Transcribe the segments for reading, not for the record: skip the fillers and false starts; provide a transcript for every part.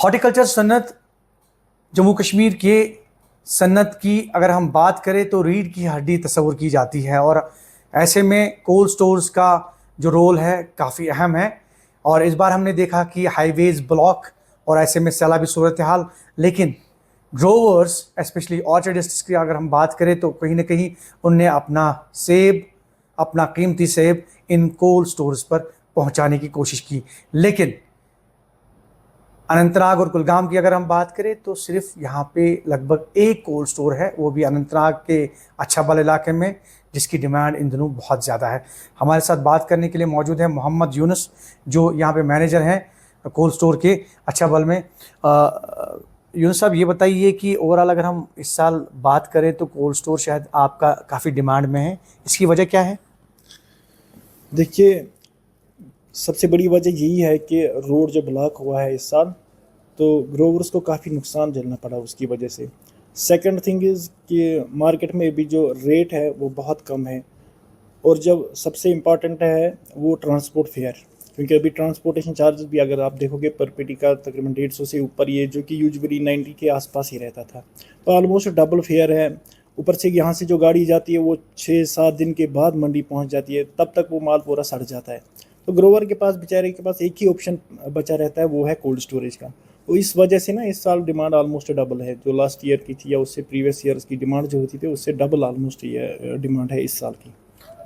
Horticulture सन्नत Jammu Kashmir के सन्नत की अगर हम बात करें तो रीढ़ की हड्डी तस्वुर की जाती है और ऐसे में कोल्ड स्टोर्स का जो रोल है काफ़ी अहम है। और इस बार हमने देखा कि हाईवेज ब्लॉक और ऐसे में सैलाबी सूरत हाल, लेकिन ग्रोवर्स स्पेशली ऑर्चर्डिस्ट्स की अगर हम बात करें तो कहीं ना कहीं उनने अपना सेब, अपना कीमती सेब इन कोल्ड स्टोर्स पर पहुंचाने की कोशिश की। लेकिन अनंतनाग और कुलगाम की अगर हम बात करें तो सिर्फ यहाँ पे लगभग एक कोल्ड स्टोर है, वो भी अनंतनाग के अच्छाबल इलाके में, जिसकी डिमांड इन दिनों बहुत ज़्यादा है। हमारे साथ बात करने के लिए मौजूद है मोहम्मद यूनुस, जो यहाँ पे मैनेजर हैं कोल्ड स्टोर के अच्छाबल में। यूनुस साहब, ये बताइए कि ओवरऑल अगर हम इस साल बात करें तो कोल्ड स्टोर शायद आपका काफ़ी डिमांड में है, इसकी वजह क्या है? देखिए, सबसे बड़ी वजह यही है कि रोड जो ब्लॉक हुआ है इस साल, तो ग्रोवर्स को काफ़ी नुकसान झेलना पड़ा उसकी वजह से। सेकंड थिंग इज़ कि मार्केट में अभी जो रेट है वो बहुत कम है, और जब सबसे इम्पॉर्टेंट है वो ट्रांसपोर्ट फेयर, क्योंकि अभी ट्रांसपोर्टेशन चार्जेस भी अगर आप देखोगे पर पेटी का तकरीबन 150 से ऊपर, ये जो कि यूजुअली 90 के आसपास ही रहता था, तो ऑलमोस्ट डबल फेयर है। ऊपर से यहाँ से जो गाड़ी जाती है वो 6-7 दिन के बाद मंडी पहुँच जाती है, तब तक वो माल पूरा सड़ जाता है। तो ग्रोवर के पास, बेचारे के पास एक ही ऑप्शन बचा रहता है, वो है कोल्ड स्टोरेज का। तो इस वजह से ना इस साल डिमांड ऑलमोस्ट डबल है, जो लास्ट ईयर की थी या उससे प्रीवियस ईयर्स की डिमांड जो होती थी उससे डबल ऑलमोस्ट ये डिमांड है इस साल की।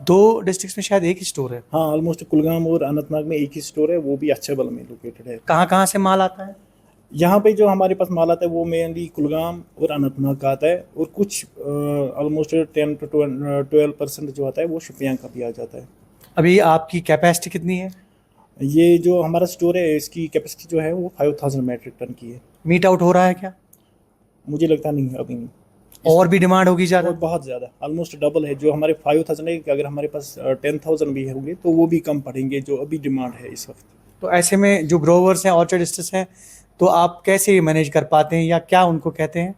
दो डिस्ट्रिक्ट्स में शायद एक ही स्टोर है। हाँ, ऑलमोस्ट कुलगाम और अनंतनाग में एक ही स्टोर है, वो भी अच्छाबल में लोकेटेड है। कहाँ कहाँ से माल आता है? यहाँ पे जो हमारे पास माल आता है वो मेनली कुलगाम और अनंतनाग का आता है, और कुछ ऑलमोस्ट 10 to 12% जो आता है वो शोपियां का भी आ जाता है। अभी आपकी कैपेसिटी कितनी है? ये जो हमारा स्टोर है इसकी कैपेसिटी जो है वो 5000 मेट्रिक टन की है। मीट आउट हो रहा है क्या? मुझे लगता नहीं है, अभी नहीं। और भी डिमांड होगी ज़्यादा? और बहुत ज़्यादा, ऑलमोस्ट डबल है। जो हमारे 5000 है कि अगर हमारे पास 10,000 भी होंगे तो वो भी कम पड़ेंगे जो अभी डिमांड है इस वक्त। तो ऐसे में जो ग्रोवर्स हैं, ऑर्चर्डिस्ट्स हैं, तो आप कैसे मैनेज कर पाते हैं या क्या उनको कहते हैं?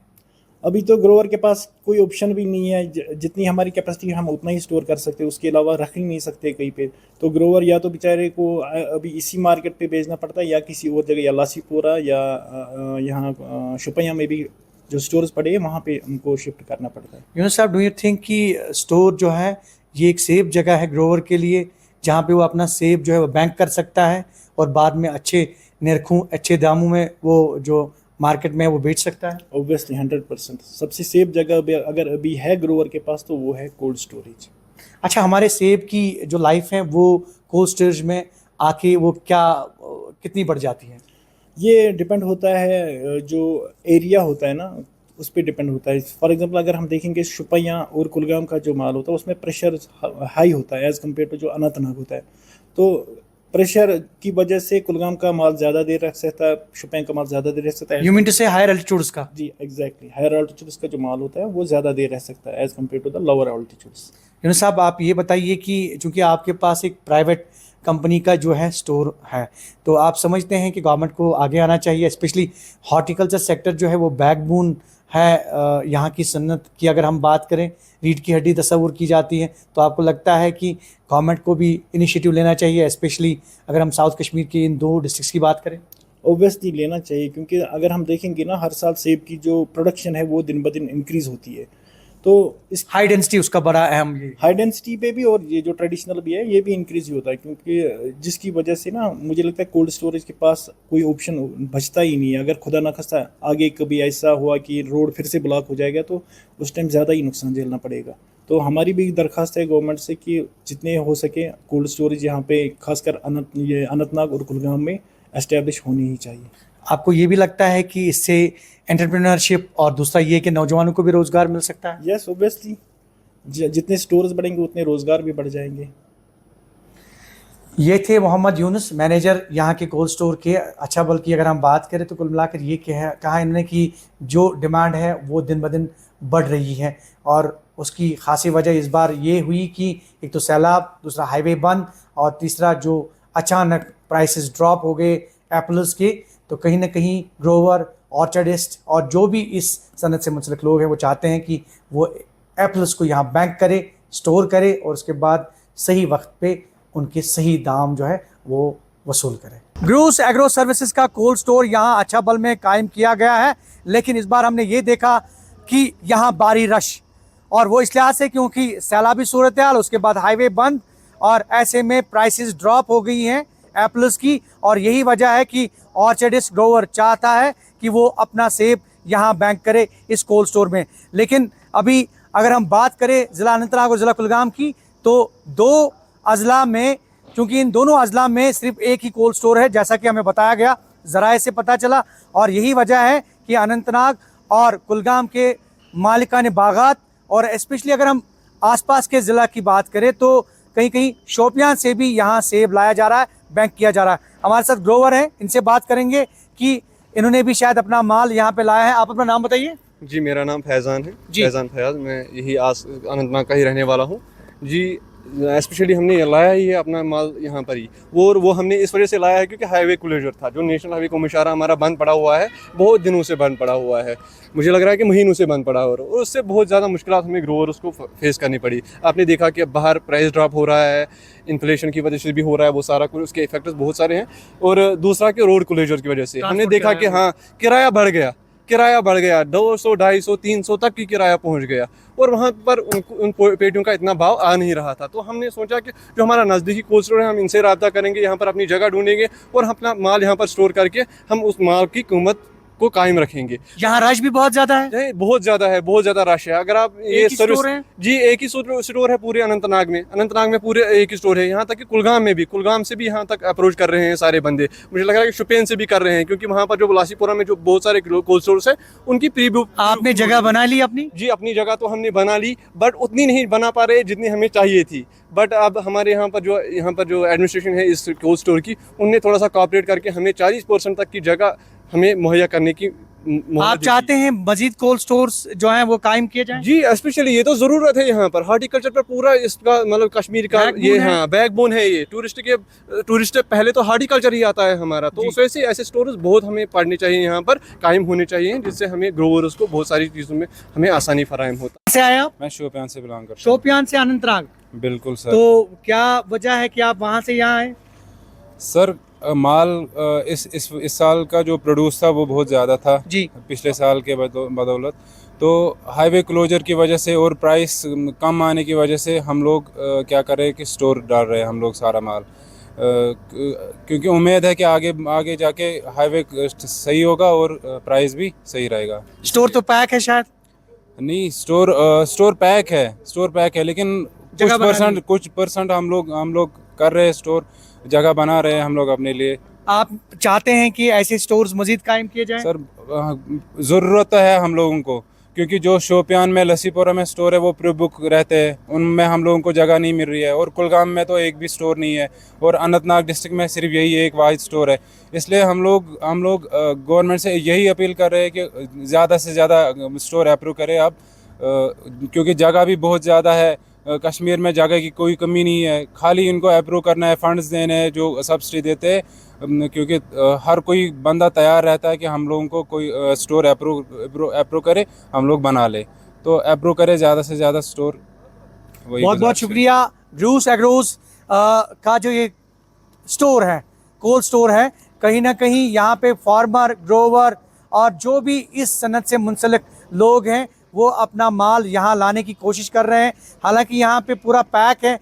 अभी तो ग्रोवर के पास कोई ऑप्शन भी नहीं है, जितनी हमारी कैपेसिटी हम उतना ही स्टोर कर सकते हैं, उसके अलावा रख ही नहीं सकते कहीं पे। तो ग्रोवर या तो बेचारे को अभी इसी मार्केट पे बेचना पड़ता है, या किसी और जगह, या लासीपुरा या यहाँ शुपैया में भी जो स्टोर्स पड़े हैं वहाँ पे उनको शिफ्ट करना पड़ता है। यूनुस साहब, डू यू थिंक कि स्टोर जो है ये एक सेफ जगह है ग्रोवर के लिए, जहाँ पे वो अपना सेब जो है वो बैंक कर सकता है और बाद में अच्छे निरखों, अच्छे दामों में वो जो मार्केट में वो बेच सकता है? ऑब्वियसली 100% सबसे सेफ जगह अगर अभी है ग्रोवर के पास तो वो है कोल्ड स्टोरेज। अच्छा, हमारे सेब की जो लाइफ है वो कोल्ड स्टोरेज में आके वो क्या कितनी बढ़ जाती है? ये डिपेंड होता है, जो एरिया होता है ना उस पर डिपेंड होता है। फॉर एग्जांपल अगर हम देखेंगे शुपैया और कुलगाम का जो माल होता है उसमें प्रेशर हाई होता है एज़ कम्पेयर टू जो अनंतनाग होता है। तो प्रेशर की वजह से कुलगाम का माल ज़्यादा देर रख सकता है, शुपैया का माल ज़्यादा देर रख सकता है। यू मीन टू से हायर एल्टीट्यूड्स का? जी एग्जैक्टली, हायर ऑल्टीट्यूड्स का जो माल होता है वो ज़्यादा देर रह सकता है as compare to the lower altitudes. Yunus साहब, आप ये बताइए कि चूंकि आपके पास एक प्राइवेट कंपनी का जो है स्टोर है, तो आप समझते हैं कि गवर्नमेंट को आगे आना चाहिए, स्पेशली हॉर्टिकल्चर सेक्टर जो है वो बैकबोन है यहाँ की सन्नत की। अगर हम बात करें, रीढ़ की हड्डी तस्वुर की जाती है, तो आपको लगता है कि गवर्नमेंट को भी इनिशिएटिव लेना चाहिए, स्पेशली अगर हम साउथ कश्मीर की इन दो डिस्ट्रिक्ट्स की बात करें? ऑब्वियसली लेना चाहिए, क्योंकि अगर हम देखेंगे ना हर साल सेब की जो प्रोडक्शन है वो दिन ब दिन इंक्रीज होती है। तो इस हाई डेंसिटी उसका बड़ा अहम ये हाई डेंसिटी पे भी, और ये जो ट्रेडिशनल भी है ये भी इंक्रीज ही होता है, क्योंकि जिसकी वजह से ना मुझे लगता है कोल्ड स्टोरेज के पास कोई ऑप्शन बचता ही नहीं है। अगर खुदा ना खास्ता आगे कभी ऐसा हुआ कि रोड फिर से ब्लॉक हो जाएगा तो उस टाइम ज़्यादा ही नुकसान झेलना पड़ेगा। तो हमारी भी दरख्वास्त है गवर्नमेंट से कि जितने हो सके कोल्ड स्टोरेज यहाँ पे खासकर अनंतनाग और कुलगाम में एस्टेब्लिश होनी ही चाहिए। आपको ये भी लगता है कि इससे एंटरप्रेन्योरशिप और दूसरा ये कि नौजवानों को भी रोज़गार मिल सकता है? यस ऑब्वियसली, जितने स्टोर्स बढ़ेंगे उतने रोज़गार भी बढ़ जाएंगे। ये थे मोहम्मद यूनुस, मैनेजर यहाँ के कोल्ड स्टोर के अच्छाबल की। अगर हम बात करें तो कुल मिलाकर ये कहा इन्होंने कि जो डिमांड है वो दिन ब दिन बढ़ रही है, और उसकी खासी वजह इस बार ये हुई कि एक तो सैलाब, दूसरा हाईवे बंद, और तीसरा जो अचानक प्राइसेस ड्रॉप हो गए एप्पल्स के। तो कहीं ना कहीं ग्रोवर, ऑर्चर्डिस्ट और जो भी इस सनत से मुंसलिक लोग हैं वो चाहते हैं कि वो एप्पल्स को यहाँ बैंक करे, स्टोर करे, और उसके बाद सही वक्त पे उनके सही दाम जो है वो वसूल करें। ग्रूस एग्रो सर्विसेज का कोल्ड स्टोर यहाँ अच्छाबल में कायम किया गया है, लेकिन इस बार हमने ये देखा कि यहाँ भारी रश, और वो इस लिहाज से क्योंकि सैलाबी सूरत हाल, उसके बाद हाईवे बंद, और ऐसे में प्राइसेस ड्रॉप हो गई हैं एप्पल्स की, और यही वजह है कि ऑर्चर्डिस्ट ग्रोवर चाहता है कि वो अपना सेब यहाँ बैंक करे इस कोल्ड स्टोर में। लेकिन अभी अगर हम बात करें ज़िला अनंतनाग और ज़िला कुलगाम की, तो दो अजला में, क्योंकि इन दोनों अजला में सिर्फ एक ही कोल्ड स्टोर है, जैसा कि हमें बताया गया, ज़राए से पता चला, और यही वजह है कि अनंतनाग और कुलगाम के मालिकाने बागात, और स्पेशली अगर हम आसपास के ज़िला की बात करें तो कहीं कहीं शोपियां से भी यहाँ सेब लाया जा रहा है, बैंक किया जा रहा है। हमारे साथ ग्रोवर हैं, इनसे बात करेंगे कि इन्होंने भी शायद अपना माल यहाँ पे लाया है। आप अपना नाम बताइए। जी, मेरा नाम फैज़ान है, जी। फैज़ान फयाज़। मैं यही अनंतनाग का ही रहने वाला हूँ जी। स्पेशली हमने ये लाया ही है अपना माल यहाँ पर ही, वो हमने इस वजह से लाया है क्योंकि हाईवे क्लोजर था, जो नेशनल हाईवे कोमिशारा हमारा बंद पड़ा हुआ है, बहुत दिनों से बंद पड़ा हुआ है, मुझे लग रहा है कि महीनों से बंद पड़ा हुआ है, और उससे बहुत ज़्यादा मुश्किलात हमें ग्रोवर्स को फेस करनी पड़ी। आपने देखा कि बाहर प्राइस ड्रॉप हो रहा है, इन्फ्लेशन की वजह से भी हो रहा है, वो सारा कुछ, उसके इफेक्ट्स बहुत सारे हैं, और दूसरा कि रोड क्लोजर की वजह से हमने देखा कि हाँ, किराया बढ़ गया, 200, 250, 300 तक की किराया पहुंच गया, और वहाँ पर उन पेटियों का इतना भाव आ नहीं रहा था। तो हमने सोचा कि जो हमारा नज़दीकी कोल्ड स्टोर है, हम इनसे रब्ता करेंगे, यहाँ पर अपनी जगह ढूंढेंगे और हम अपना माल यहाँ पर स्टोर करके हम उस माल की कीमत को कायम रखेंगे। यहाँ रश भी बहुत ज्यादा है, बहुत ज़्यादा रश है। अगर आप ये सर्विस, जी एक ही स्टोर है पूरे अनंतनाग में पूरे एक ही स्टोर है। यहाँ तक कि कुलगाम से भी यहाँ तक अप्रोच कर रहे हैं सारे बंदे। मुझे लग रहा है कि शुपियन से भी कर रहे हैं, क्योंकि वहाँ पर जो बलासीपुरा में जो बहुत सारे कोल्ड स्टोर्स है, उनकी प्री बुक। आपने जगह बना ली अपनी? जी, अपनी जगह तो हमने बना ली, बट उतनी नहीं बना पा रहे जितनी हमें चाहिए थी। बट अब हमारे यहाँ पर जो एडमिनिस्ट्रेशन है इस कोल्ड स्टोर की, उनने थोड़ा सा कोऑपरेट करके हमें 40% तक की जगह हमें मुहैया करने की। आप चाहते हैं मजीद कोल्ड स्टोर्स जो हैं वो कायम किए जाएं? जी, स्पेशली ये तो ज़रूरत है। यहाँ पर हार्टिकल्चर पर पूरा इसका मतलब कश्मीर का ये हाँ बैकबोन है। ये टूरिस्ट पहले तो हार्टिकल्चर ही आता है हमारा, तो उस वजह से ऐसे स्टोर्स बहुत हमें पढ़ने चाहिए, यहाँ पर कायम होने चाहिए, जिससे हमें ग्रोवर्स को बहुत सारी चीज़ों में हमें आसानी फराहम होता है। कैसे आए आप? मैं शोपियान से बिलोंग करता हूँ। शोपियान से अनंतनाग? बिल्कुल सर। तो क्या वजह है कि आप वहाँ से यहाँ आए? सर माल इस साल का जो प्रोड्यूस था वो बहुत ज़्यादा था जी, पिछले साल के बदौलत। तो हाईवे क्लोजर की वजह से और प्राइस कम आने की वजह से हम लोग क्या कर रहे हैं कि स्टोर डाल रहे हैं हम लोग सारा माल, क्योंकि उम्मीद है कि आगे जाके हाईवे सही होगा और प्राइस भी सही रहेगा। स्टोर तो पैक है शायद? नहीं, स्टोर पैक है, लेकिन कुछ परसेंट हम लोग कर रहे हैं, स्टोर जगह बना रहे हैं हम लोग अपने लिए। आप चाहते हैं कि ऐसे स्टोर्स मजीद कायम किए जाएं? सर ज़रूरत है हम लोगों को, क्योंकि जो शोपियान में लसीपुरा में स्टोर है वो प्री बुक रहते हैं, उनमें हम लोगों को जगह नहीं मिल रही है, और कुलगाम में तो एक भी स्टोर नहीं है, और अनंतनाग डिस्ट्रिक्ट में सिर्फ यही एक वाहिद स्टोर है। इसलिए हम लोग गवर्नमेंट से यही अपील कर रहे हैं कि ज़्यादा से ज़्यादा स्टोर अप्रूव करें अब, क्योंकि जगह भी बहुत ज़्यादा है। कश्मीर में जगह की कोई कमी नहीं है, खाली इनको अप्रूव करना है, फंड्स देने हैं जो सब्सिडी देते हैं, क्योंकि हर कोई बंदा तैयार रहता है कि हम लोगों को कोई स्टोर अप्रूव करे, हम लोग बना ले, तो अप्रूव करे ज़्यादा से ज़्यादा स्टोर। बहुत बहुत शुक्रिया। ग्रूस एग्रोज का जो ये स्टोर है, कोल्ड स्टोर है, कहीं ना कहीं यहाँ पे फार्मर, ग्रोवर और जो भी इस सनत से मुंसलिक लोग हैं वो अपना माल यहाँ लाने की कोशिश कर रहे हैं। हालांकि यहाँ पे पूरा पैक है,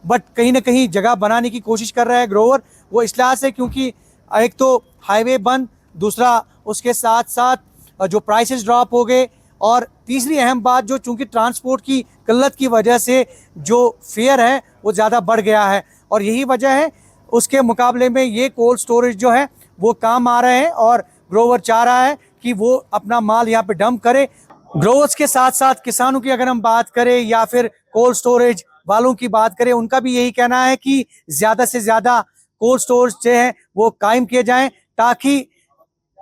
बट कहीं ना कहीं जगह बनाने की कोशिश कर रहा है ग्रोवर। वो इस लिहाज से क्योंकि एक तो हाईवे बंद, दूसरा उसके साथ साथ जो प्राइसेस ड्रॉप हो गए, और तीसरी अहम बात जो चूँकि ट्रांसपोर्ट की किल्लत की वजह से जो फेयर है वो ज़्यादा बढ़ गया है, और यही वजह है। उसके मुकाबले में ये कोल्ड स्टोरेज जो है वो काम आ रहे हैं, और ग्रोवर चाह रहा है कि वो अपना माल यहाँ पे डंप करे। ग्रोवर्स के साथ साथ किसानों की अगर हम बात करें या फिर कोल्ड स्टोरेज वालों की बात करें, उनका भी यही कहना है कि ज़्यादा से ज़्यादा कोल्ड स्टोरेज जो हैं वो कायम किए जाएं, ताकि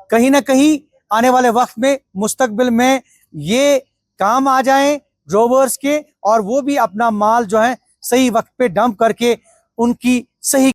कहीं ना कहीं आने वाले वक्त में मुस्तकबिल में ये काम आ जाएं ग्रोवर्स के, और वो भी अपना माल जो है सही वक्त पे डंप करके उनकी सही